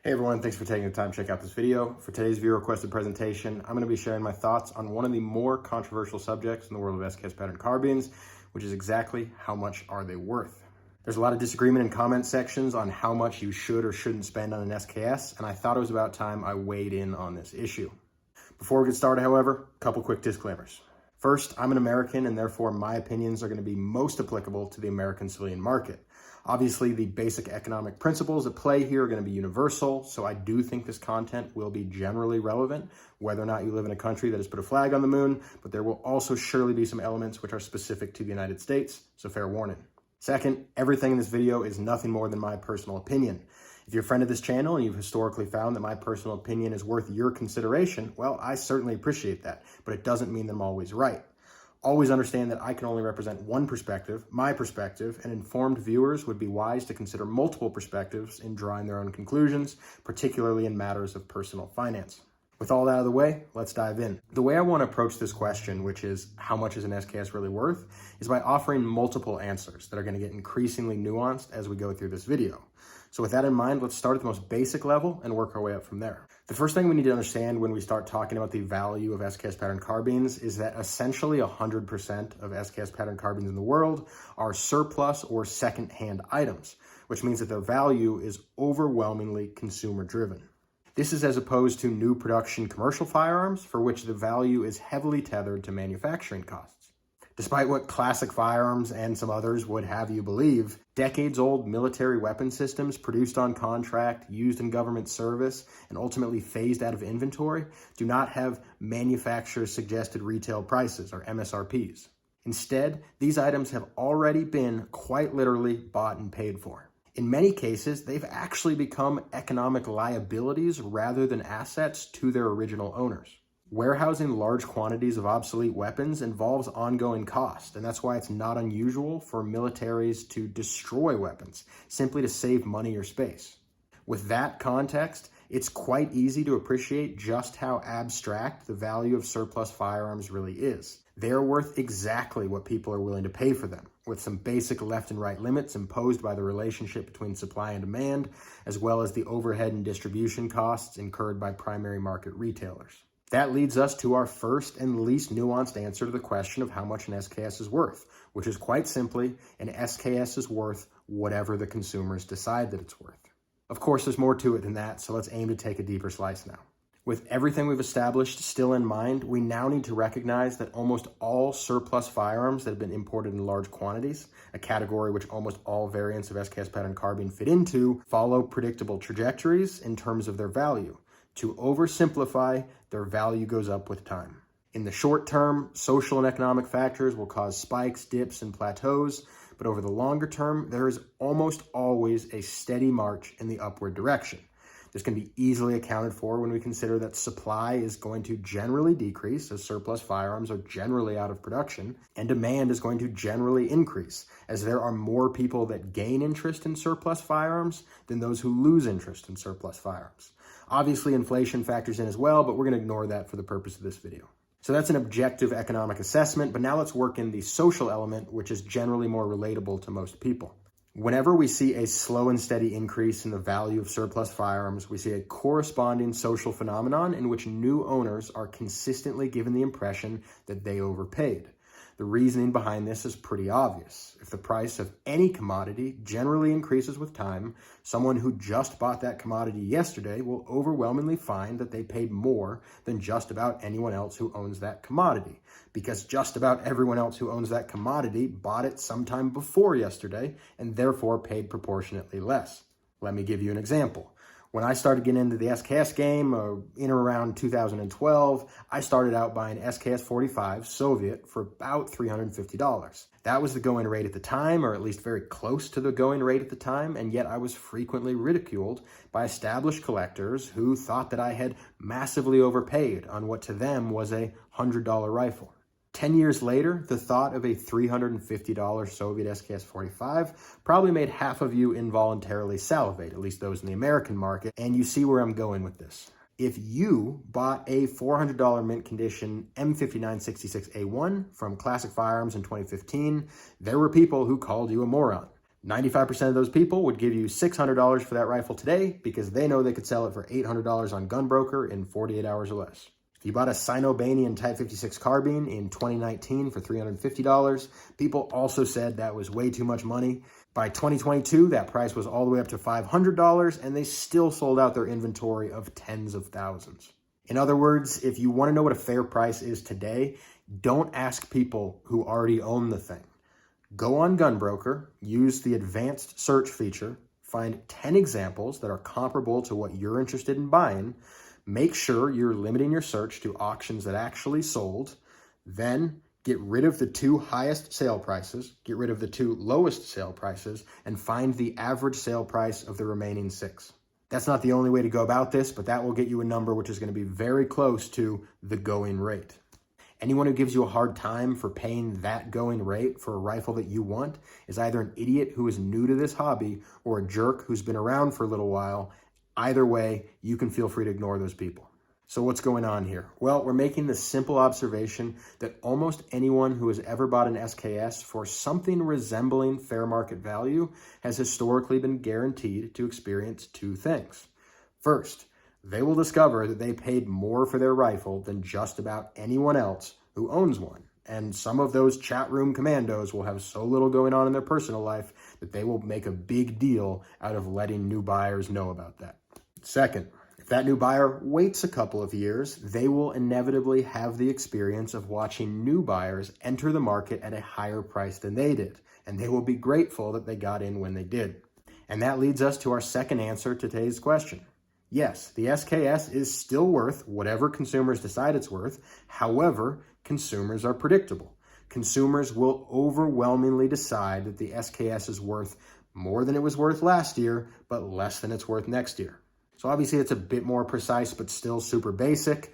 Hey everyone, thanks for taking the time to check out this video. For today's viewer requested presentation, I'm going to be sharing my thoughts on one of the more controversial subjects in the world of SKS pattern carbines, which is exactly how much are they worth. There's a lot of disagreement in comment sections on how much you should or shouldn't spend on an SKS, and I thought it was about time I weighed in on this issue. Before we get started, however, a couple quick disclaimers. First, I'm an American, and therefore my opinions are going to be most applicable to the American civilian market. Obviously, the basic economic principles at play here are going to be universal, so I do think this content will be generally relevant, whether or not you live in a country that has put a flag on the moon, but there will also surely be some elements which are specific to the United States, so fair warning. Second, everything in this video is nothing more than my personal opinion. If you're a friend of this channel and you've historically found that my personal opinion is worth your consideration, well, I certainly appreciate that, but it doesn't mean that I'm always right. Always understand that I can only represent one perspective, my perspective, and informed viewers would be wise to consider multiple perspectives in drawing their own conclusions, particularly in matters of personal finance. With all that out of the way, let's dive in. The way I want to approach this question, which is how much is an SKS really worth, is by offering multiple answers that are going to get increasingly nuanced as we go through this video. So with that in mind, let's start at the most basic level and work our way up from there. The first thing we need to understand when we start talking about the value of SKS pattern carbines is that essentially 100% of SKS pattern carbines in the world are surplus or second-hand items, which means that their value is overwhelmingly consumer driven. This is as opposed to new production commercial firearms, for which the value is heavily tethered to manufacturing costs. Despite what classic firearms and some others would have you believe, decades-old military weapon systems produced on contract, used in government service, and ultimately phased out of inventory do not have manufacturer's suggested retail prices, or MSRPs. Instead, these items have already been quite literally bought and paid for. In many cases, they've actually become economic liabilities rather than assets to their original owners. Warehousing large quantities of obsolete weapons involves ongoing cost, and that's why it's not unusual for militaries to destroy weapons, simply to save money or space. With that context, it's quite easy to appreciate just how abstract the value of surplus firearms really is. They're worth exactly what people are willing to pay for them, with some basic left and right limits imposed by the relationship between supply and demand, as well as the overhead and distribution costs incurred by primary market retailers. That leads us to our first and least nuanced answer to the question of how much an SKS is worth, which is quite simply, an SKS is worth whatever the consumers decide that it's worth. Of course, there's more to it than that, so let's aim to take a deeper slice now. With everything we've established still in mind, we now need to recognize that almost all surplus firearms that have been imported in large quantities, a category which almost all variants of SKS pattern carbine fit into, follow predictable trajectories in terms of their value. To oversimplify, their value goes up with time. In the short term, social and economic factors will cause spikes, dips, and plateaus, but over the longer term, there is almost always a steady march in the upward direction. This can be easily accounted for when we consider that supply is going to generally decrease as surplus firearms are generally out of production, and demand is going to generally increase as there are more people that gain interest in surplus firearms than those who lose interest in surplus firearms. Obviously, inflation factors in as well, but we're going to ignore that for the purpose of this video. So that's an objective economic assessment, but now let's work in the social element, which is generally more relatable to most people. Whenever we see a slow and steady increase in the value of surplus firearms, we see a corresponding social phenomenon in which new owners are consistently given the impression that they overpaid. The reasoning behind this is pretty obvious. If the price of any commodity generally increases with time, someone who just bought that commodity yesterday will overwhelmingly find that they paid more than just about anyone else who owns that commodity, because just about everyone else who owns that commodity bought it sometime before yesterday and therefore paid proportionately less. Let me give you an example. When I started getting into the SKS game in or around 2012, I started out buying SKS 45 Soviet for about $350. That was the going rate at the time, or at least very close to the going rate at the time, and yet I was frequently ridiculed by established collectors who thought that I had massively overpaid on what to them was a $100 rifle. 10 years later, the thought of a $350 Soviet SKS 45 probably made half of you involuntarily salivate, at least those in the American market, and you see where I'm going with this. If you bought a $400 mint condition M5966A1 from Classic Firearms in 2015, there were people who called you a moron. 95% of those people would give you $600 for that rifle today because they know they could sell it for $800 on Gunbroker in 48 hours or less. If you bought a Sino-Banian Type 56 carbine in 2019 for $350, people also said that was way too much money. By 2022, that price was all the way up to $500, and they still sold out their inventory of tens of thousands. In other words, if you want to know what a fair price is today, don't ask people who already own the thing. Go on Gunbroker, use the advanced search feature, find 10 examples that are comparable to what you're interested in buying. Make sure you're limiting your search to auctions that actually sold. Then get rid of the 2 highest sale prices, get rid of the 2 lowest sale prices, and find the average sale price of the remaining 6. That's not the only way to go about this, but that will get you a number which is going to be very close to the going rate. Anyone who gives you a hard time for paying that going rate for a rifle that you want is either an idiot who is new to this hobby or a jerk who's been around for a little while. Either way, you can feel free to ignore those people. So what's going on here? Well, we're making the simple observation that almost anyone who has ever bought an SKS for something resembling fair market value has historically been guaranteed to experience 2 things. First, they will discover that they paid more for their rifle than just about anyone else who owns one. And some of those chat room commandos will have so little going on in their personal life that they will make a big deal out of letting new buyers know about that. Second, if that new buyer waits a couple of years, they will inevitably have the experience of watching new buyers enter the market at a higher price than they did, and they will be grateful that they got in when they did. And that leads us to our second answer to today's question. Yes, the SKS is still worth whatever consumers decide it's worth. However, consumers are predictable. Consumers will overwhelmingly decide that the SKS is worth more than it was worth last year, but less than it's worth next year. So obviously it's a bit more precise, but still super basic.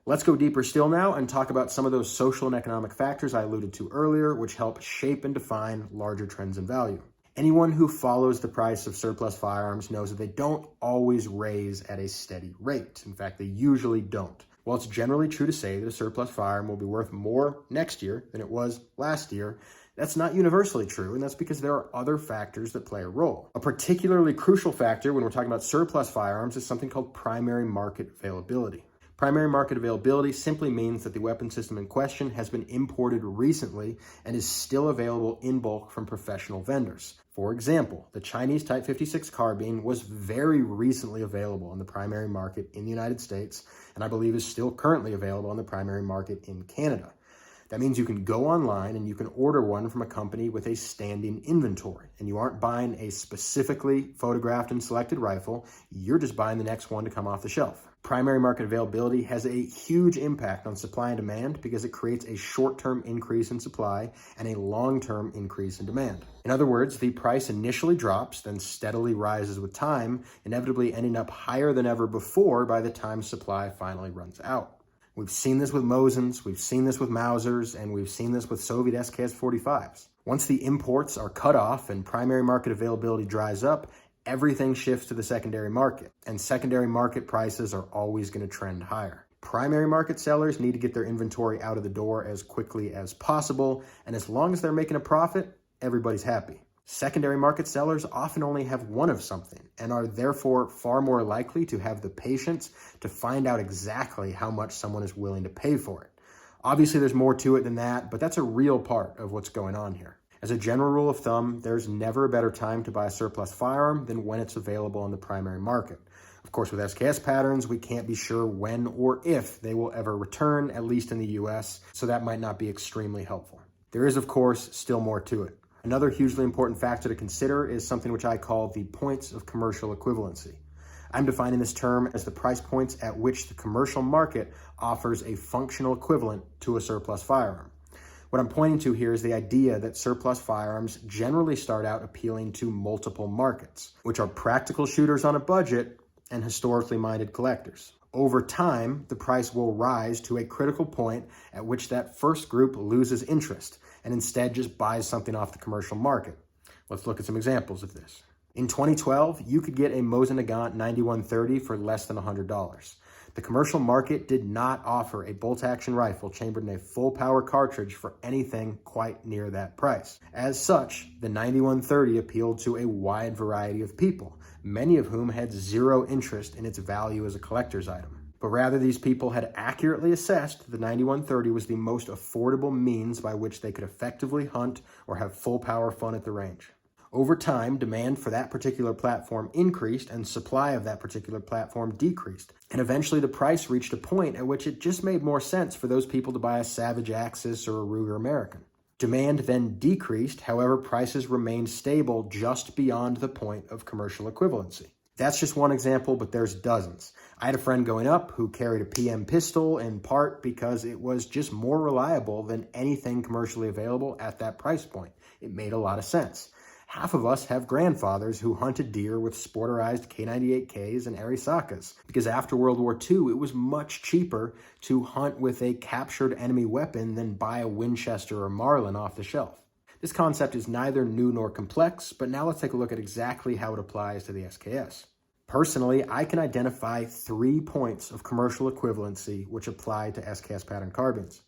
Let's go deeper still now and talk about some of those social and economic factors I alluded to earlier, which help shape and define larger trends in value. Anyone who follows the price of surplus firearms knows that they don't always raise at a steady rate. In fact, they usually don't. While it's generally true to say that a surplus firearm will be worth more next year than it was last year, that's not universally true, and that's because there are other factors that play a role. A particularly crucial factor when we're talking about surplus firearms is something called primary market availability. Primary market availability simply means that the weapon system in question has been imported recently and is still available in bulk from professional vendors. For example, the Chinese Type 56 carbine was very recently available on the primary market in the United States, and I believe is still currently available on the primary market in Canada. That means you can go online and you can order one from a company with a standing inventory, and you aren't buying a specifically photographed and selected rifle, you're just buying the next one to come off the shelf. Primary market availability has a huge impact on supply and demand because it creates a short-term increase in supply and a long-term increase in demand. In other words, the price initially drops, then steadily rises with time, inevitably ending up higher than ever before by the time supply finally runs out. We've seen this with Mosins, we've seen this with Mausers, and we've seen this with Soviet SKS 45s. Once the imports are cut off and primary market availability dries up, everything shifts to the secondary market, and secondary market prices are always going to trend higher. Primary market sellers need to get their inventory out of the door as quickly as possible, and as long as they're making a profit, everybody's happy. Secondary market sellers often only have one of something and are therefore far more likely to have the patience to find out exactly how much someone is willing to pay for it. Obviously, there's more to it than that, but that's a real part of what's going on here. As a general rule of thumb, there's never a better time to buy a surplus firearm than when it's available on the primary market. Of course, with SKS patterns, we can't be sure when or if they will ever return, at least in the US, so that might not be extremely helpful. There is, of course, still more to it. Another hugely important factor to consider is something which I call the points of commercial equivalency. I'm defining this term as the price points at which the commercial market offers a functional equivalent to a surplus firearm. What I'm pointing to here is the idea that surplus firearms generally start out appealing to multiple markets, which are practical shooters on a budget and historically minded collectors. Over time, the price will rise to a critical point at which that first group loses interest and instead just buys something off the commercial market. Let's look at some examples of this. In 2012, you could get a Mosin Nagant 9130 for less than $100. The commercial market did not offer a bolt-action rifle chambered in a full-power cartridge for anything quite near that price. As such, the 9130 appealed to a wide variety of people, many of whom had zero interest in its value as a collector's item. But rather, these people had accurately assessed the 9130 was the most affordable means by which they could effectively hunt or have full-power fun at the range. Over time, demand for that particular platform increased and supply of that particular platform decreased. And eventually the price reached a point at which it just made more sense for those people to buy a Savage Axis or a Ruger American. Demand then decreased, however, prices remained stable just beyond the point of commercial equivalency. That's just one example, but there's dozens. I had a friend growing up who carried a PM pistol in part because it was just more reliable than anything commercially available at that price point. It made a lot of sense. Half of us have grandfathers wwho hunted deer with sporterized K98Ks and Arisakas because after World War II, it was much cheaper to hunt with a captured enemy weapon than buy a Winchester or Marlin off the shelf. This concept is neither new nor complex, but now let's take a look at exactly how it applies to the SKS. Personally, I can identify 3 points of commercial equivalency which apply to SKS pattern carbines.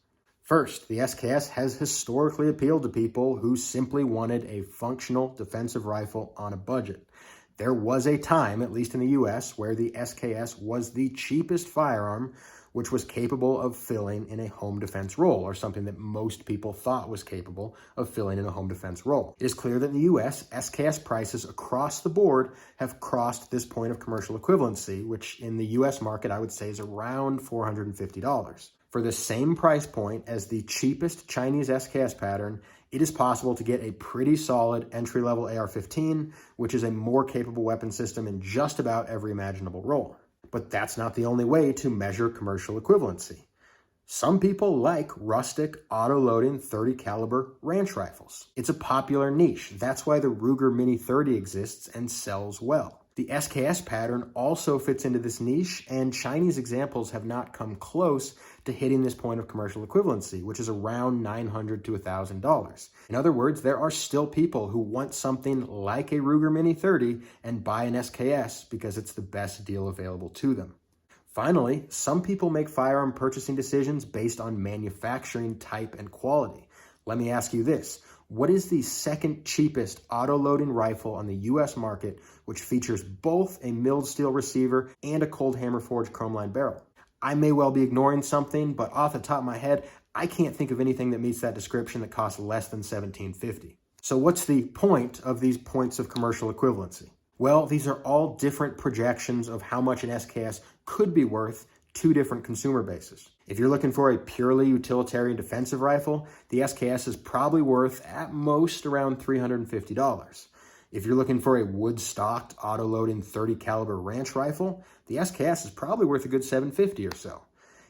First, the SKS has historically appealed to people who simply wanted a functional defensive rifle on a budget. There was a time, at least in the US, where the SKS was the cheapest firearm, which was capable of filling in a home defense role, or something that most people thought was capable of filling in a home defense role. It is clear that in the US, SKS prices across the board have crossed this point of commercial equivalency, which in the US market I would say is around $450. For the same price point as the cheapest Chinese SKS pattern, it is possible to get a pretty solid entry-level AR-15, which is a more capable weapon system in just about every imaginable role. But that's not the only way to measure commercial equivalency. Some people like rustic, auto-loading 30 caliber ranch rifles. It's a popular niche. That's why the Ruger Mini 30 exists and sells well. The SKS pattern also fits into this niche, and Chinese examples have not come close to hitting this point of commercial equivalency, which is around $900 to $1,000. In other words, there are still people who want something like a Ruger Mini 30 and buy an SKS because it's the best deal available to them. Finally, some people make firearm purchasing decisions based on manufacturing type and quality. Let me ask you this. What is the second cheapest auto-loading rifle on the US market, which features both a milled steel receiver and a cold hammer forged chrome lined barrel? I may well be ignoring something, but off the top of my head, I can't think of anything that meets that description that costs less than $1,750. So what's the point of these points of commercial equivalency? Well, these are all different projections of how much an SKS could be worth to different consumer bases. If you're looking for a purely utilitarian defensive rifle, the SKS is probably worth at most around $350. If you're looking for a wood-stocked, auto-loading 30 caliber ranch rifle, the SKS is probably worth a good $750 or so.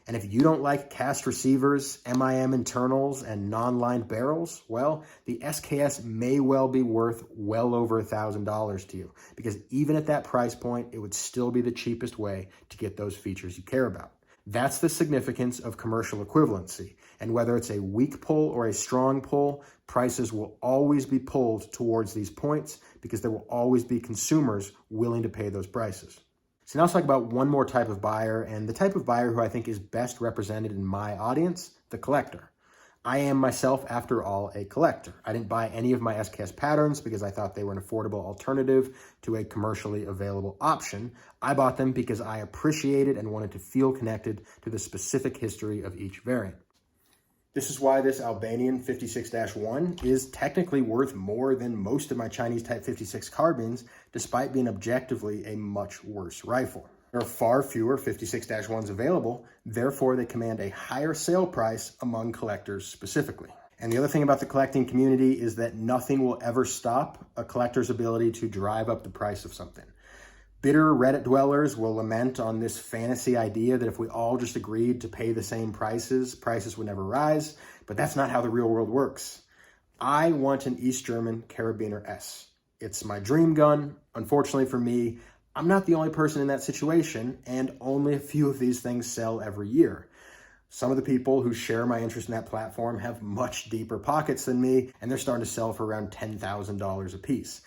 And if you don't like cast receivers, MIM internals, and non-lined barrels, well, the SKS may well be worth well over $1,000 to you, because even at that price point, it would still be the cheapest way to get those features you care about. That's the significance of commercial equivalency. And whether it's a weak pull or a strong pull, prices will always be pulled towards these points because there will always be consumers willing to pay those prices. So now let's talk about one more type of buyer, and the type of buyer who I think is best represented in my audience, the collector. I am myself, after all, a collector. I didn't buy any of my SKS patterns because I thought they were an affordable alternative to a commercially available option. I bought them because I appreciated and wanted to feel connected to the specific history of each variant. This is why this Albanian 56-1 is technically worth more than most of my Chinese Type 56 carbines, despite being objectively a much worse rifle. There are far fewer 56-1s available, therefore they command a higher sale price among collectors specifically. And the other thing about the collecting community is that nothing will ever stop a collector's ability to drive up the price of something. Bitter Reddit dwellers will lament on this fantasy idea that if we all just agreed to pay the same prices, prices would never rise, but that's not how the real world works. I want an East German Carabiner S. It's my dream gun. Unfortunately for me, I'm not the only person in that situation, and only a few of these things sell every year. Some of the people who share my interest in that platform have much deeper pockets than me, and they're starting to sell for around $10,000 a piece.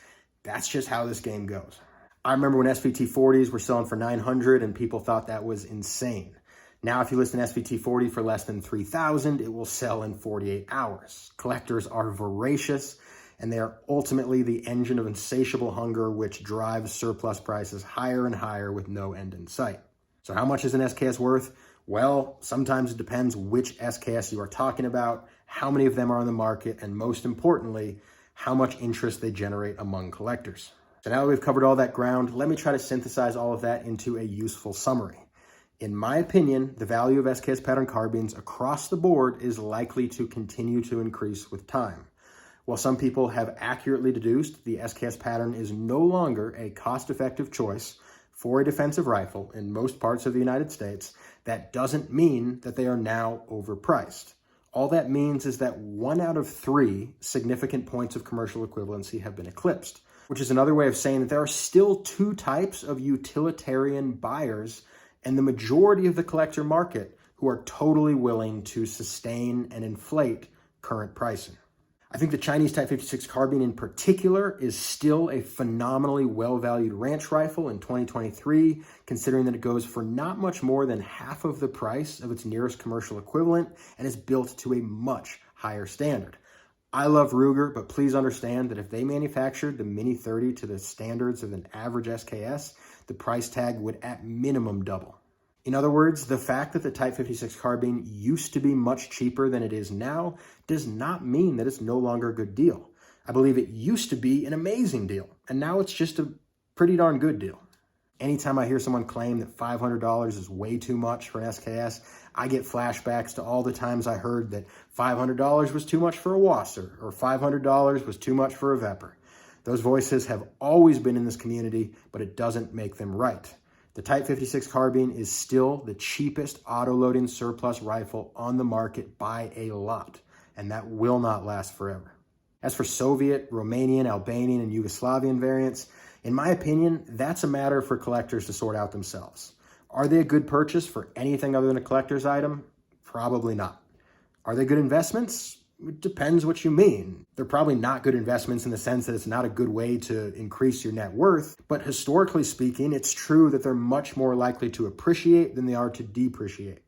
That's just how this game goes. I remember when SVT40s were selling for 900 and people thought that was insane. Now, if you list an SVT40 for less than 3,000, it will sell in 48 hours. Collectors are voracious, and they are ultimately the engine of insatiable hunger, which drives surplus prices higher and higher with no end in sight. So how much is an SKS worth? Well, sometimes it depends which SKS you are talking about, how many of them are on the market, and most importantly, how much interest they generate among collectors. So now that we've covered all that ground, let me try to synthesize all of that into a useful summary. In my opinion, the value of SKS pattern carbines across the board is likely to continue to increase with time. While some people have accurately deduced the SKS pattern is no longer a cost-effective choice for a defensive rifle in most parts of the United States, that doesn't mean that they are now overpriced. All that means is that 1 out of 3 significant points of commercial equivalency have been eclipsed, which is another way of saying that there are still 2 types of utilitarian buyers and the majority of the collector market who are totally willing to sustain and inflate current pricing. I think the Chinese Type 56 carbine in particular is still a phenomenally well-valued ranch rifle in 2023, considering that it goes for not much more than half of the price of its nearest commercial equivalent and is built to a much higher standard. I love Ruger, but please understand that if they manufactured the Mini 30 to the standards of an average SKS, the price tag would at minimum double. In other words, the fact that the Type 56 carbine used to be much cheaper than it is now does not mean that it's no longer a good deal. I believe it used to be an amazing deal, and now it's just a pretty darn good deal. Anytime I hear someone claim that $500 is way too much for an SKS, I get flashbacks to all the times I heard that $500 was too much for a Wasser or $500 was too much for a Vepr. Those voices have always been in this community, but it doesn't make them right. The Type 56 carbine is still the cheapest auto-loading surplus rifle on the market by a lot, and that will not last forever. As for Soviet, Romanian, Albanian, and Yugoslavian variants, in my opinion, that's a matter for collectors to sort out themselves. Are they a good purchase for anything other than a collector's item? Probably not. Are they good investments? It depends what you mean. They're probably not good investments in the sense that it's not a good way to increase your net worth, but historically speaking, it's true that they're much more likely to appreciate than they are to depreciate.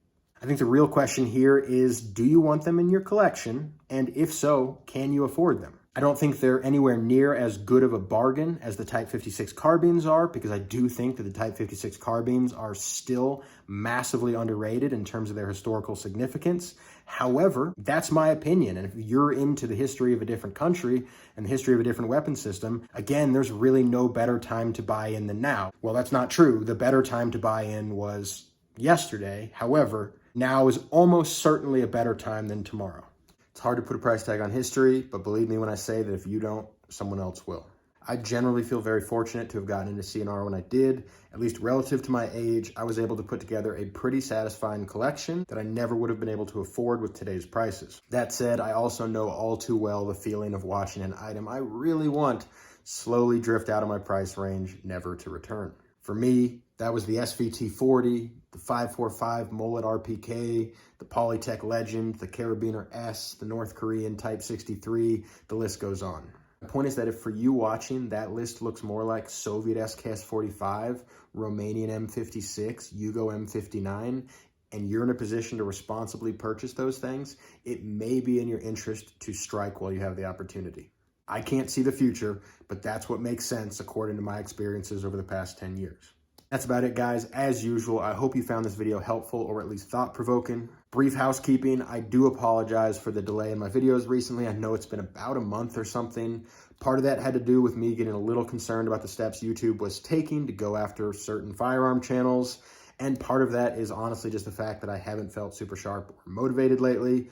I think the real question here is, do you want them in your collection? And if so, can you afford them? I don't think they're anywhere near as good of a bargain as the Type 56 carbines are, because I do think that the Type 56 carbines are still massively underrated in terms of their historical significance. However, that's my opinion. And if you're into the history of a different country and the history of a different weapon system, again, there's really no better time to buy in than now. Well, that's not true. The better time to buy in was yesterday. However, now is almost certainly a better time than tomorrow. It's hard to put a price tag on history, but believe me when I say that if you don't, someone else will. I generally feel very fortunate to have gotten into CNR when I did. At least relative to my age, I was able to put together a pretty satisfying collection that I never would have been able to afford with today's prices. That said, I also know all too well the feeling of watching an item I really want slowly drift out of my price range, never to return. For me, that was the SVT40, the 545 Mullet RPK, the Polytech Legend, the Carabiner S, the North Korean Type 63, the list goes on. The point is that if for you watching, that list looks more like Soviet SKS 45, Romanian M56, Yugo M59, and you're in a position to responsibly purchase those things, it may be in your interest to strike while you have the opportunity. I can't see the future, but that's what makes sense according to my experiences over the past 10 years. That's about it, guys. As usual, I hope you found this video helpful or at least thought-provoking. Brief housekeeping, I do apologize for the delay in my videos recently. I know it's been about a month or something. Part of that had to do with me getting a little concerned about the steps YouTube was taking to go after certain firearm channels. And part of that is honestly just the fact that I haven't felt super sharp or motivated lately.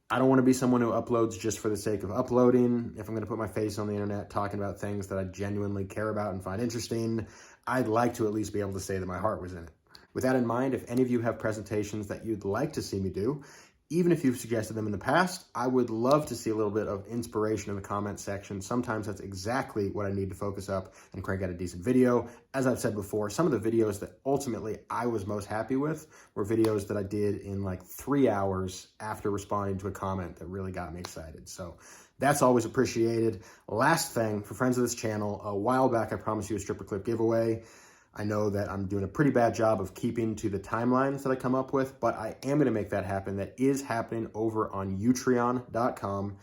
I don't want to be someone who uploads just for the sake of uploading. If I'm going to put my face on the internet talking about things that I genuinely care about and find interesting, I'd like to at least be able to say that my heart was in it. With that in mind, if any of you have presentations that you'd like to see me do, even if you've suggested them in the past, I would love to see a little bit of inspiration in the comment section. Sometimes that's exactly what I need to focus up and crank out a decent video. As I've said before, some of the videos that ultimately I was most happy with were videos that I did in like 3 hours after responding to a comment that really got me excited. So That's always appreciated. Last thing, for friends of this channel, a while back I promised you a stripper clip giveaway. I know that I'm doing a pretty bad job of keeping to the timelines that I come up with, but I am going to make that happen. That is happening over on Utreon.com.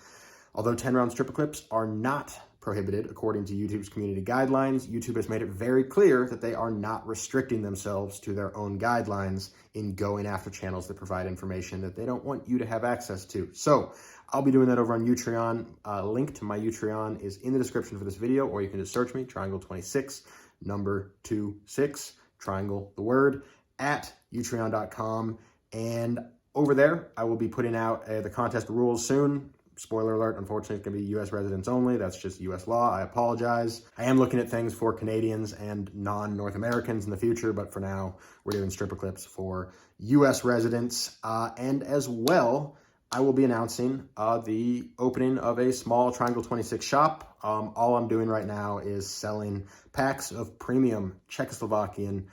Although 10-round stripper clips are not prohibited according to YouTube's community guidelines, YouTube has made it very clear that they are not restricting themselves to their own guidelines in going after channels that provide information that they don't want you to have access to. So I'll be doing that over on Utreon. Link to my Utreon is in the description for this video, or you can just search me, triangle26, number 26, triangle, the word, at Utreon.com. And over there, I will be putting out the contest rules soon. Spoiler alert, unfortunately, it's going to be U.S. residents only. That's just U.S. law. I apologize. I am looking at things for Canadians and non-North Americans in the future, but for now, we're doing stripper clips for U.S. residents. And as well, I will be announcing the opening of a small Triangle 26 shop. All I'm doing right now is selling packs of premium Czechoslovakian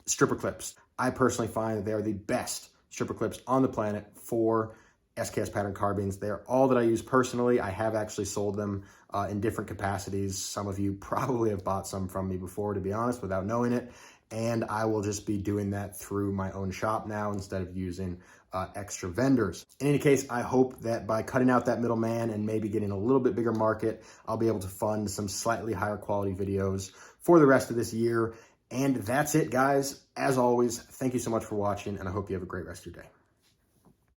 stripper clips. I personally find that they are the best stripper clips on the planet for SKS pattern carbines. They're all that I use personally. I have actually sold them in different capacities. Some of you probably have bought some from me before, to be honest, without knowing it. And I will just be doing that through my own shop now instead of using extra vendors. In any case, I hope that by cutting out that middleman and maybe getting a little bit bigger market, I'll be able to fund some slightly higher quality videos for the rest of this year. And that's it, guys. As always, thank you so much for watching, and I hope you have a great rest of your day.